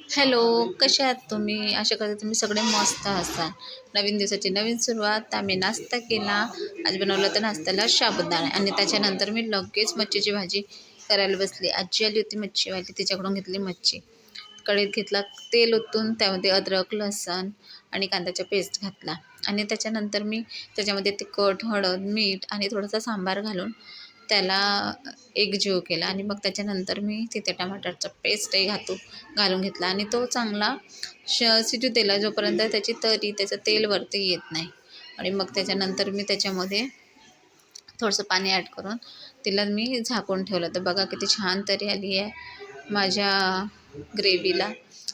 Hello, कसे आहात तुम्ही? आशा करते तुम्ही सगळे मस्त असाल. नवीन दिवसाची नवीन सुरुवात. आम्ही नाश्ता केला. आज बनवलं होतं नाश्त्याला साबुदाणा आणि त्याच्यानंतर मी लगेच मच्छीची भाजी करायला बसली. आजी आली होती मच्छीवाली, तिच्याकडून घेतली मच्छी. कढईत घेतला तेल ओतून त्यामध्ये अद्रक, लसूण आणि कांद्याचा पेस्ट घातला आणि त्याच्यानंतर मी त्याच्यामध्ये तिखट, हळद, मीठ आणि थोडासा सांबार घालून त्याला एकजीव केला आणि मग त्याच्यानंतर मी तिथे टमाटरचा पेस्टही घालून घेतला आणि तो चांगला शिजू दिला जोपर्यंत त्याची त्याचं तेल वरती येत नाही. आणि मग त्याच्यानंतर मी त्याच्यामध्ये थोडंसं पाणी ॲड करून तिला मी झाकून ठेवलं. तर बघा किती छान तरी आली आहे माझ्या ग्रेव्हीला.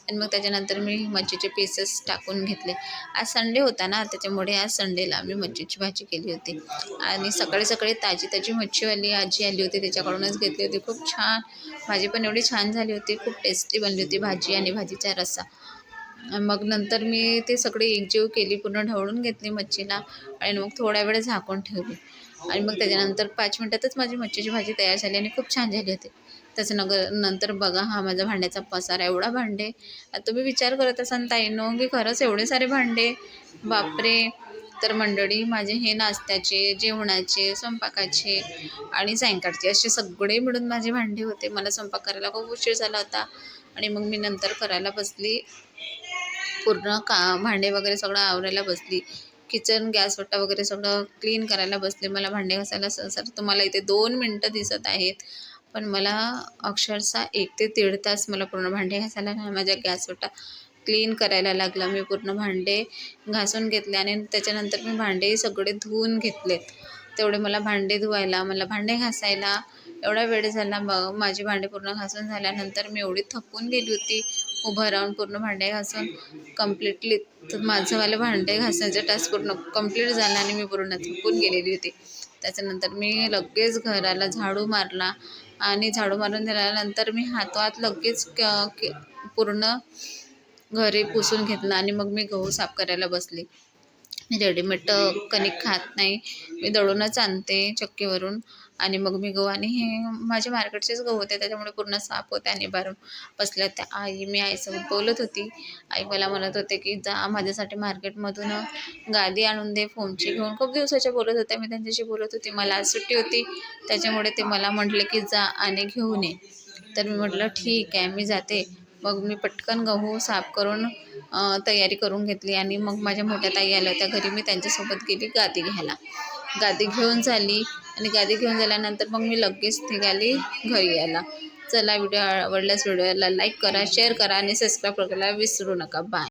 आणि मग त्याच्यानंतर मी मच्छीचे पीसेस टाकून घेतले. आज संडे होता ना, त्याच्यामुळे आज संडेला मी मच्छीची भाजी केली होती. आणि सकाळी सकाळी ताजी ताजी मच्छीवाली आजी आली होती, त्याच्याकडूनच घेतली होती. खूप छान भाजी पण एवढी छान झाली होती, खूप टेस्टी बनली होती भाजी आणि भाजीचा रस्सा. मग नंतर मी ते सगळी एकजीव केली, पूर्ण ढवळून घेतली मच्छीला आणि मग थोडा वेळ झाकून ठेवली. आणि मग त्याच्यानंतर 5 मिनटातच माझी मच्छीची भाजी तयार झाली आणि खूप छान झाली होती. नंतर बघा हा माझा भांड्याचा पसारा, एवढा भांडे. तुम्ही विचार करत असाल ताईंनो की खरंच एवढे सारे भांडे, बापरे. तर मंडळी, माझे हे नाश्त्याचे, जेवणाचे, स्वयंपाकाचे आणि सायंकाळचे असे सगळे मिळून माझे भांडे होते. मला स्वयंपाक करायला खूप उशीर झाला होता आणि मग मी नंतर करायला बसली, पूर्ण भांडे वगैरे सगळं आवरायला बसली. किचन, गॅस ओटा वगैरे सगळं क्लीन करायला बसले. मला भांडे घासायला सर तुम्हाला इथे 2 मिनटं दिसत आहेत, पण मला अक्षरशः 1 ते 1.5 तास मला पूर्ण भांडे घासायला नाही. माझ्या गॅस ओटा क्लीन करायला लागला. मी पूर्ण भांडे घासून घेतले आणि त्याच्यानंतर मी भांडे सगळे धुवून घेतलेत. तेवढे मला भांडे धुवायला, मला भांडे घासायला एवढा वेळ झाला. माझी भांडे पूर्ण घासून झाल्यानंतर मी एवढी थकून गेली होती, उभं राहून पूर्ण भांडे घासून कम्प्लिटली. तर माझंवालं भांडे घासण्याचा टास्क पूर्ण कंप्लीट झाला आणि मी पूर्ण थकून गेलेली होती. त्याच्यानंतर मी लगेच घराला झाडू मारला आणि झाडू मारून झाल्यानंतर मी हातोहात लगेच पूर्ण घरी पुसून घेतलं आणि मग मी गहू साफ करायला बसली. मी रेडीमेड कणिक खात नाही, मी दळूनच आणते चक्कीवरून. आणि मग मी गहू, आणि हे माझे मार्केटचेच गहू होते, त्याच्यामुळे पूर्ण साफ होते आणि बारून बसल्या त्या मी आईसोबत बोलत होती. आई मला म्हणत होते की जा माझ्यासाठी मार्केटमधून गादी आणून दे फोमची घेऊन. खूप दिवसाच्या बोलत होत्या, मी त्यांच्याशी बोलत होती. मला आज सुट्टी होती, त्याच्यामुळे ते मला म्हटले की जा आणि घेऊन ये. तर मी म्हटलं ठीक आहे, मी जाते. मग मी पटकन गहू साफ करून तयारी करून घेतली आणि मग माझ्या मोठ्या ताई आल्या होत्या घरी. मी त्यांच्यासोबत गेली गादी घ्यायला. गादी घेऊन झाली आणि गादी घेऊन झाल्यानंतर मग मी लगेच निघाली घरी यायला. चला, व्हिडिओ आवडल्यास व्हिडिओला लाईक करा, शेअर करा आणि सबस्क्राईब करायला विसरू नका. बाय.